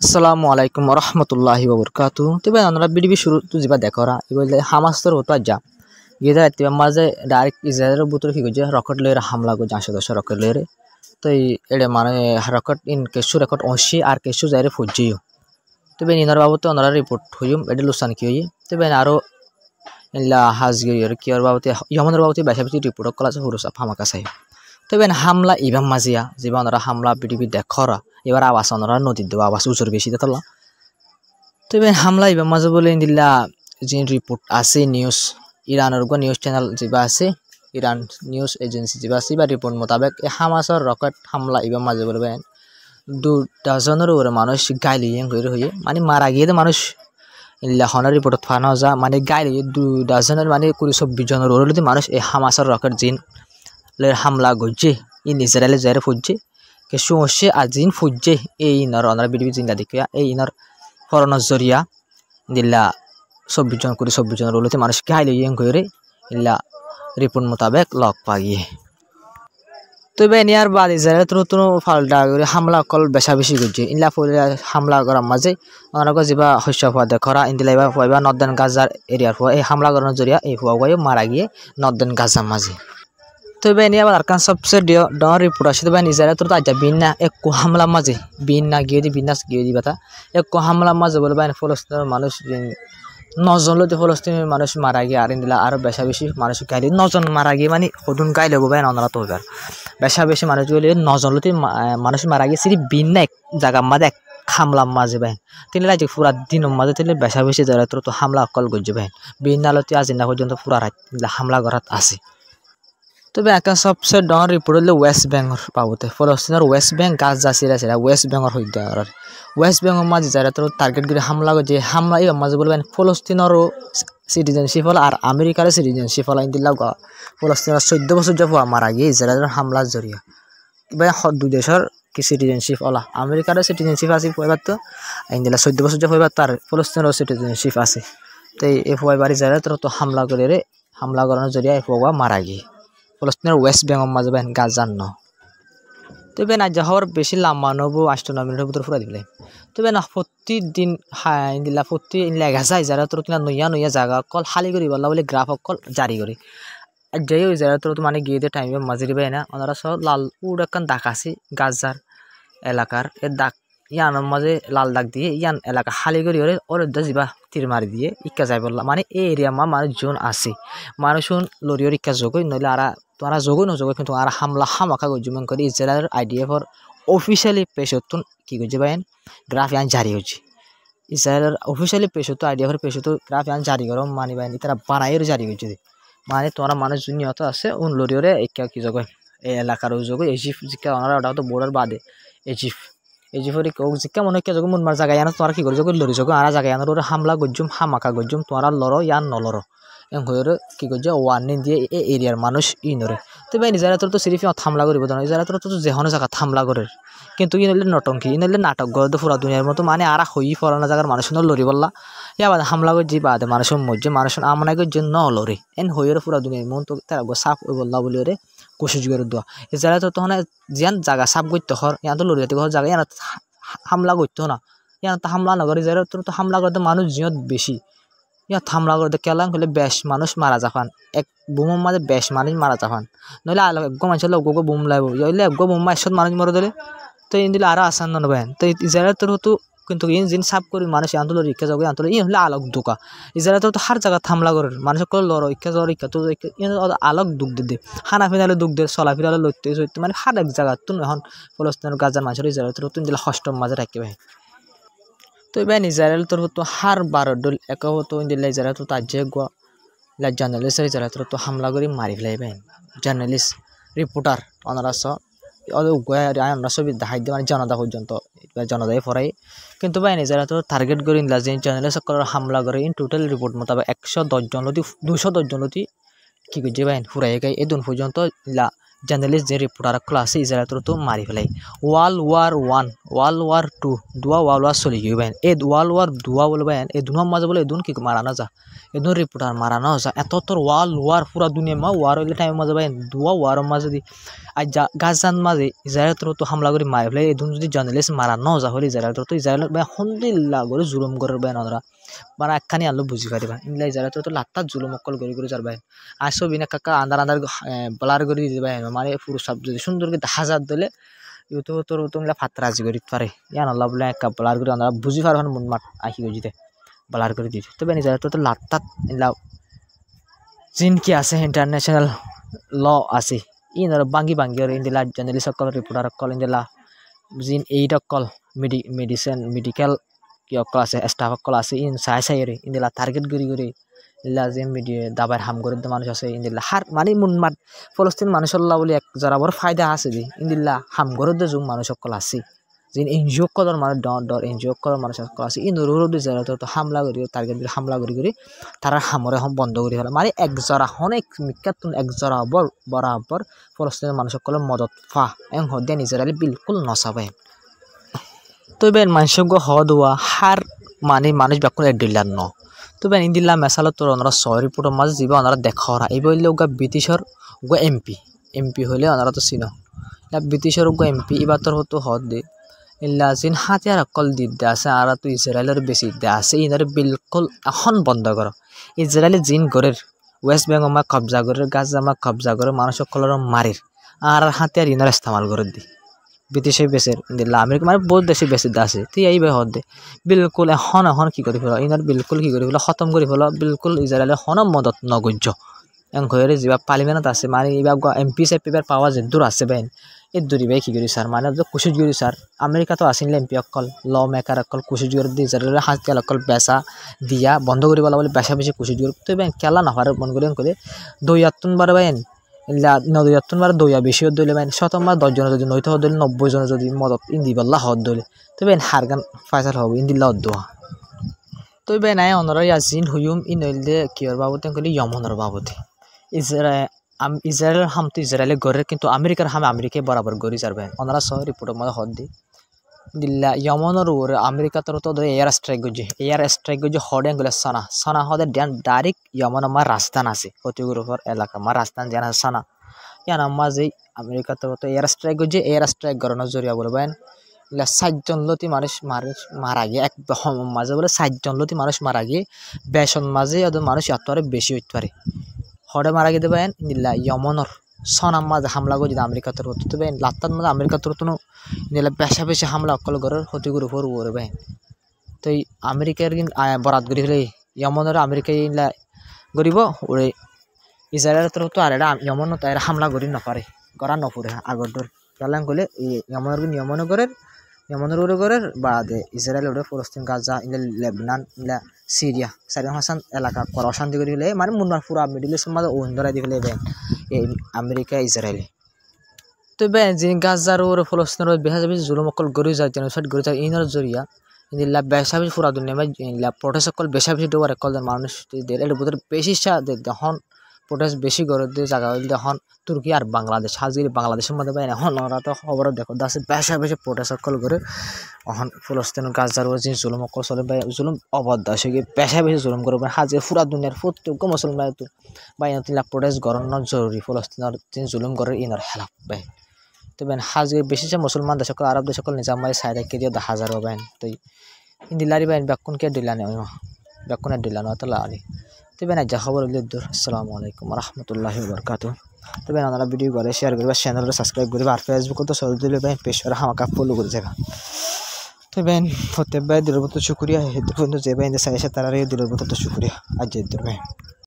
আসসালামু আলাইকুম রহমতুল্লাহি ওবরকাতু তবে আমরা বিডিবি শুরু তো যা দেখরা এগুলো হামাস্তর হতো যা গিয়ে রাতে মাঝে ডাইরেক্ট ইসরায়েলের বুতর কি গজে রকেট লয়ের হামলা গো 510 রকেট লয়ের তো এড়ে মানে রকেট ইন কেসু রকেট 80 আর কেসু যাইরে ফুজিও তবে নিনার বাবতে ওনারা রিপোর্ট হইম এডে লুসান কি হই তবে আরো ইল্লা হাজগির কি আর বাবতে ইয়মনের বাবতে বেশি রিপোর্ট কলা হুরুসা ফামাকা চাই তবে হামলা ইবাম মাজিয়া যেবা ওনারা হামলা বিডিবি দেখরা এবার আবাস ওনারা নদীর দেওয়া আবাস উচর বেশি দেখলা তবে হামলা ইবাম মাঝে বলে দিলা যে রিপোর্ট আছে নিউজ ইরানের গো নিউজ চ্যানেল যেবা আছে ইরান নিউজ এজেন্সি যেবা আছে বা রিপোর্ট মোতাবেক এই হামাসের রকেট হামলা ইবাম মাঝে বলবেন 2 ডজনের উপরে মানুষ গাইলিয়ে হয়ে মানে মারা গিয়ে মানুষ ইল্লা হনার রিপোর্ট ফানা যা মানে গাইলিয়ে 2 ডজনের মানে 24 জনের উপরে মানুষ এই হামাসের রকেট জিন হামলা গজে ইন ইসরায়েলে যারে ফুজে কে সমস্যা আজিন ফুজে এই ইনর অনার বিডিবি জিন্দা দেখিয়া এই ইনর ফরনর জরিয়া দিল্লা 24 জন করে 24 জনের রোলতে মানুষ খাইলে ইং করে ইল্লা রিপোর্ট মোতাবেক লক পাগিয়ে তবে নিয়ার বাদ ইসরায়েল তো ফালটা করে হামলা কল বেশি গজে ইল্লা ফলে হামলা করার মাঝে অনারক যেবা হস্য হওয়া দেখরা ইন্দিলাইবা হইবা নর্দার্ন গাজার এরিয়ার হওয়া এই হামলা করার জরিয়া এই হওয়া গিয়ে মারা গিয়ে নর্দার্ন গাজার মাঝে তবে নিয়ে আবার আরকান সবচেয়ে ডর রিপোর্ট আছে তবে ইসরায়েল তো আজ বিনা এক হামলা মাঝে বিনা গিয়ে দি বিনাশ গিয়ে দি বাতা এক হামলা মাঝে বলবেন ফলস্তিনের মানুষ 9 জন লোক ফলস্তিনের মানুষ মারা গিয়ে আর ইন্দিলা আরো বেশি মানুষ গাইলে 9 জন মারা গিয়ে মানে হদুন গাইলে বলবেন ওনারা তো এবার বেশি মানুষ গেলে 9 জন লোক মানুষ মারা গিয়ে সিরি বিনা এক জায়গা মাঝে এক হামলা মাঝে বেন তিনি রাজ্য পুরা দিন মাঝে তিনি বেশি যারা তো হামলা অকল গজে বেন বিনা লোক আজ না পর্যন্ত পুরা রাত হামলা করাত আছে তবে একা সবচেয়ে ডর রিপোর্ট হলো ওয়েস্ট বেঙ্গল পাবতে ফলস্তিনের ওয়েস্ট বেঙ্গ গাজা সিরা ওয়েস্ট বেঙ্গল হইতে আর ওয়েস্ট বেঙ্গল মাঝে যারা তো টার্গেট করে হামলা যে হামলা এই মাঝে বলবেন ফলস্তিনেরও সিটিজেনশিপ হল আর আমেরিকার সিটিজেনশিপ হল ইন্দিল্লা ফলস্তিনের 14 বছর যে মারা গিয়ে ইসরায়েলের হামলার জরিয়া এবার 2 দেশের কি সিটিজেনশিপ হলা আমেরিকার সিটিজেনশিপ আছে হইবার তো ইন্দিল্লা 14 বছর যে হইবার তার ফলস্তিনেরও সিটিজেনশিপ আছে তো এই হইবার ইসরায়েল তো হামলা করে হামলা করানোর জরিয়া এই হওয়া মারা গিয়ে ফলস্তিনের ওয়েস্ট বেঙ্গল মাঝে বেন গাজার ন তবে না যাহর বেশি লম্বা নবো 8 মিনিটের ভিতরে ফুরা দিলে তবে না প্রতিদিন দিলা প্রতি লেগা যায় যারা তোর কিনা নইয়া জায়গা কল খালি করি বললা বলে গ্রাফ কল জারি করে যাই ওই যারা তোর মানে গিয়ে দিয়ে টাইমে মাঝে দিবে না ওনারা সব লাল উড়াকান দাগ আছে গাজার এলাকার এ দাগ ইয়ানোর মাঝে লাল দাগ দিয়ে ইয়ান এলাকা খালি করি ওর যাবা তীর মারি দিয়ে ইক্কা যাই বললা মানে এই এরিয়া মানুষজন আছে মানুষজন লরিয়র ইক্কা যোগই নইলে আর তোরা যোগই নযোগই কিন্তু আর হামলা হামাকা গজুমান করে ইসরায়েলের আইডিএফর অফিসিয়ালি পেশতুন কি গজে বাইন গ্রাফ ইয়ান জারি হচ্ছে ইসরায়েলের অফিসিয়ালি পেশতো আইডিএফর পেশতো গ্রাফ ইয়ান জারি করো মানি বাইন তারা বানাইয়ের জারি হচ্ছে মানে তোরা মানুষজন নিহত আছে উন লরিয়রে ইক্কা কি যোগ এই এলাকার যোগ এজিফ জিকা ওনারা ওটা তো বোর্ডার বাদে এজিফর জিকা মনে কে যোগ মুনমার জায়গা ইয়ান তোরা কি করে যোগ লরি যোগ আর জায়গা ইয়ানোর হামলা গজুম হামাকা গজুম তোরা লড়ো ইয়ান নলড়ো হয়ে কি করছে ওয়ার্নিং দিয়ে এই এরিয়ার মানুষ নরে তবে নিজেরা তোর তো সিরিফি হামলা করব না নিজেরা তোর তো যেহনো জায়গা হামলা করে কিন্তু নইলে নটঙ্কি নইলে নাটক গড়ে পুরা দুনিয়ার মতো মানে আর হই ফলানো জায়গার মানুষ লড়ি বললা ইয়াবাদ হামলা করছি বাদে মানুষের মধ্যে মানুষ আমনাই করছে ন লড়ে হয়ে পুরা দুনিয়ার মন তো তারা সাফ বললা বলি ওরে কোশিশ করে দেওয়া যারা তো তখন যেন জায়গা সাফ করতে হর ইয়ান তো লড়িয়াতে ঘর জায়গা ইয়ান হামলা করতে না ইয়ান তো হামলা না করে যারা তোর তো হামলা করতে মানুষ জিয়ত বেশি ইয়া হামলা করতে কেলাম হলে বেশ মানুষ মারা যাফান এক বুমের মাঝে বেশ মানুষ মারা যাফান নইলে আলো একগো মানুষের লোক বুম লাইব ইলে একগো বুম্মা একশো মানুষ মরে দিলে তো ইন দিলে আরো আসান নবেন তো ইসরায়েল তোর তো কিন্তু ইন জিন সাফ করি মানুষ আন্দোলন ইচ্ছা যাবে আন্দোলন ই হলে আলোক দুকা ইসরায়েল তোর তো হার জায়গা হামলা করে মানুষ কল লড়ো ইচ্ছা যাওয়ার ইচ্ছা তো আলোক দুঃখ দে খানা ফিনালে দুঃখ দে চলা ফিরালে লইতে সইতে মানে হার এক জায়গা তুন এখন ফলস্তিনের গাজার মানুষের ইসরায়েল তোর তুন দিলে হষ্টম মাঝে রাখবে তো এবার ইসরায়েল তোর তো হার 12 ডল এক হতো ইন্দিলা ইসরায়েল তো তার যে জার্নালিস্ট ইসরায়েল তোর তো হামলা করে মারি ফেলাইবেন জার্নালিস্ট রিপোর্টার ওনারা আমরা ছবি দেখাই দিয়ে মানে জনতা পর্যন্ত জনতায় ফরাই কিন্তু বাই ইসরায়েল তো টার্গেট করে ইন্দিলা যে জার্নালিস্ট হামলা করে ইন টোটাল রিপোর্ট মোতাবেক 110 জন লতি 210 জন লতি কি করছে বাইন ফুরাই গাই এই দিন পর্যন্ত ইলা জার্নালিস্ট যে রিপোর্টার আছে ইসরায়েলের তো মারি ফেলাই World War II দুয়া World War চলি গিয়েবেন এই World War দুয়া বলবেন এই দুনিয়ার মাঝে বলে এদুন কি মারানো যা এদুন রিপোর্টার মারানো যা এত তোর World War পুরা দুনিয়া ওয়ার হইলে টাইম মাঝে বেন দুয়া ওয়ারের মাঝে দি আর গাজান মাঝে ইসরায়েলের তো হামলা করে মারি ফেলাই এদুন যদি জার্নালিস্ট মারানো যা হলে ইসরায়েলের তো ইসরায়েলের আলহামদুলিল্লাহ করে জুলুম করে বেন ওরা মানে একখানি আলো বুঝি পারিবা ইংলা ইসরায়েলের তো লাত্তার জুলুম অকল করে যাবে আর সব বিনা কাকা আন্দার ব্লার করে দিবে মানে পুরো সব যদি সুন্দর করে হাজার দিলে ইউটিউব তোর তোমরা ফাতরাজি করি পারে ইয়ান আল্লাহ বলে এক ব্লার করে আমরা বুঝি পারবেন মন মাঠ আহি গজিতে ব্লার করে দিতে তবে নিজের তো লাত্তাত ইলা জিন কি আছে ইন্টারন্যাশনাল ল আছে ইনর বাঙ্গি আর ইন্দিলা জার্নালিস্ট সকল রিপোর্টার সকল ইন্দিলা জিন এইট সকল মেডিকেল কি সকল আছে স্টাফ সকল আছে ইন চাই রে ইন্দিলা টার্গেট করি ইলা যে মিডিয়া দাবার হাম করে মানুষ আছে ইন্দিল্লা হার মানে মুনমাত ফলস্তিন মানুষল্লা বলে এক যারা বড় ফায়দা আছে যে ইন্দিল্লা হাম করে যোগ মানুষ সকল আছে যে এনজিও কদর মানুষ ডর এনজিও কদর মানুষ সকল আছে ইন রোদ যারা তো হামলা করি টার্গেট করে হামলা করি তারা হামরে বন্ধ করে ফেলে মানে এক জরা অনেক মিকাতুন এক জরা বরাবর ফলস্তিনের মানুষ সকলের মদত ফা এং হদেন ইসরায়েল বিলকুল নসাবে তো বেন মানুষজ্ঞ হওয়া হার মানে মানুষ ব্যাকুল এডিল্লার ন তো বেন ইন্দিল্লা মেসালত তোর ওনারা 6 রিপোর্টের মাঝে যাবে ওনারা দেখা এই বললে ওগা ব্রিটিশর ওগা এমপি হলে ওনারা তো চিনো ব্রিটিশর ওগা এমপি এবার তোর হতো হদ দে ইল্লা জিন হাতিয়ার অকল দিতে আছে আর তো ইসরায়েলের বেশি দে আছে ইনারে বিলকুল এখন বন্ধ করো ইসরায়েলের জিন গড়ের ওয়েস্ট বেঙ্গল মা কবজা করে গাজা মা কবজা করে মানুষ সকলের মারির আর হাতিয়ার ইনার ইস্তেমাল করে দি ব্রিটিশে বেসের ইন্দিল্লা আমেরিকা মানে বহুত দেশে বেশি আছে তুই এইভাবে হদ দে বিলকুল এখন কি করে ফেলো ইনার বিলকুল কি করে ফেলো খতম করে ফেলো বিলকুল ইসরায়েলের হন মদত নগজ্য এং হয়ে যা পার্লিমেন্ট আছে মানে এবার এমপি সাহেব এবার পাওয়া যে দূর আছে বেন এই দূরি ভাই কি করি স্যার মানে কুশিজ করি স্যার আমেরিকা তো আসিলে এমপি অকল ল মেকার অকল কুশিজ করে দিয়ে ইসরায়েলের হাত তেল অকল বেচা দিয়া বন্ধ করি বলা বলে বেচা বেশি কুশিজ করে তো বেন কেলা না হওয়ার মন করে দই আত্মন বার বেন ইল্লা 9 বার দইয়া বেশি দইলে বেন 7 10 জন যদি নইতে হদ 90 জন যদি মদত ইন্দি বল্লা হদ দইলে তো বেন হারগান ফাইসাল হবে ইন্দিল্লা দোয়া তো বেন আয় অনরা ইয়াজিন হুয়ুম ইনইলদে কিয়র বাবতে কলি ইয়মনর বাবতে ইসরায়েলের হাম তো ইসরায়েলের গড়ের কিন্তু আমেরিকার হামে আমেরিকায় বরাবর গড়ি যাবেন ওনারা 6 রিপোর্টের মধ্যে হদ দি দিল্লা ইয়মনের ওরে আমেরিকা তোর তো এয়ার স্ট্রাইক গজে হডেন গলে সানা হদে ডাইরেক্ট ইয়মন আমার রাজধান আছে অতিগুর উপর এলাকা আমার রাজধান জানা সানা ইয়ান আমার যে আমেরিকা তোর তো এয়ার স্ট্রাইক গড়ানোর জরিয়া বলবেন ইলা 60 জন লতি মানুষ মারা গিয়ে এক মাঝে বলে 60 জন লতি মানুষ মারা গিয়ে বেসন মাঝে ওদের মানুষ এত বেশি হইতে পারে হডে মারা গিয়ে দেবেন নিলা ইয়মনর সনাম মাঝে হামলা করে যদি আমেরিকা তোর হতে দেবেন লাত্তার মাঝে আমেরিকা তোর তো নিলা বেশি হামলা অকল ঘরের হতিগুর উপর উড়বেন তো এই আমেরিকার কিন্তু বরাত করি ফেলে ইয়মনের আমেরিকা ইলা গরিব ওরে ইসরায়েলের তোর তো আর এটা ইয়মন তাই হামলা করি নপারে করা নপরে আগর দর গেলাম গলে ইয়মনের ইয়মনের উড়ে ঘরের বাদে ইসরায়েল উড়ে ফলস্তিন গাজা ইলা লেবানন ইলা সিরিয়া সারিয়া হাসান এলাকা করা অশান্তি করে ফেলে মানে মুন্নার পুরা মিডিল ইস্টের মাঝে ওন্দরা দিয়ে ফেলে এই আমেরিকা ইসরায়েলে তো বেন যিনি গাজার ওর ফলস্তিনের বেশি জুলুম অকল গড়ি যায় জেনোসাইড গড়ি যায় ইনার জরিয়া ইন্দিল্লা বেশা পুরা দুনিয়া ইলা প্রোটেস্ট অকল বেশা দেওয়ার একল মানুষ এর ভিতরে বেশি এখন প্রোটেস্ট বেশি গড়ে দিয়ে জায়গা হইলে এখন তুর্কি আর বাংলাদেশ হাজির বাংলাদেশের মধ্যে পাই এখন ওরা তো খবর দেখো দাসে বেশি প্রোটেস্ট অকল করে এখন ফলস্তিন গাজার ওর যে জুলুম অকল চলে জুলুম অবদ্ধ আছে বেশি জুলুম করবে হাজির পুরা দুনিয়ার প্রত্যেক মুসলমান তো বাই প্রোটেস্ট গড়ানোর জরুরি ফলস্তিনের যে জুলুম করে ইনার হেলাপ বাই তো বেন হাজির বেশি মুসলমান দেশ সকল আরব দেশ সকল নিজামাই সাইডে কে দিয়ে 10,000 বেন তো ইন্দিলারি বেন ব্যাকুন কে দিলানে ব্যাকুনের দিলানো তো লালি তো বেন যা খবর হইলে দূর আসসালামু আলাইকুম রহমতুল্লাহি ওয়া বারাকাতুহু তো বেন আপনারা ভিডিও করে শেয়ার করবে চ্যানেলটা সাবস্ক্রাইব করবে আর ফেসবুকে তো সব দিলে বেন পেশরা আমাকে ফলো করে যাবে তো বেন হতে ভাই দিলের মতো শুকরিয়া হেদুর বন্ধু যে বেন সাইসে তারারে দিলের মতো শুকরিয়া আজ যে বেন